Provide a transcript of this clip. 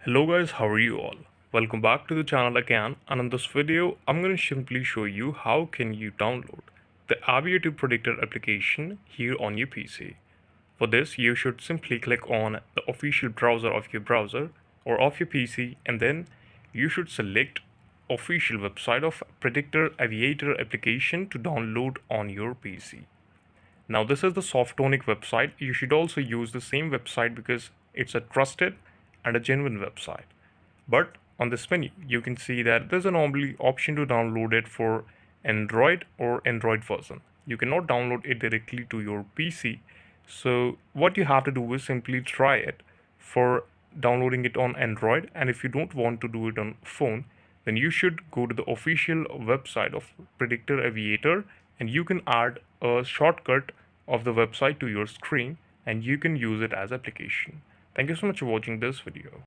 Hello guys, how are you all? Welcome back to the channel again, and in this video I'm going to simply show you how can you download the Aviator Predictor application here on your PC. For this you should simply click on the official browser of your browser or of your PC, and then you should select official website of Predictor Aviator application to download on your PC. Now this is the Softonic website. You should also use the same website because it's a trusted and a genuine website. But on this menu, you can see that there's a normally option to download it for Android or Android version. You cannot download it directly to your PC. So what you have to do is simply try it for downloading it on Android. And if you don't want to do it on phone, then you should go to the official website of Predictor Aviator, and you can add a shortcut of the website to your screen and you can use it as application. Thank you so much for watching this video.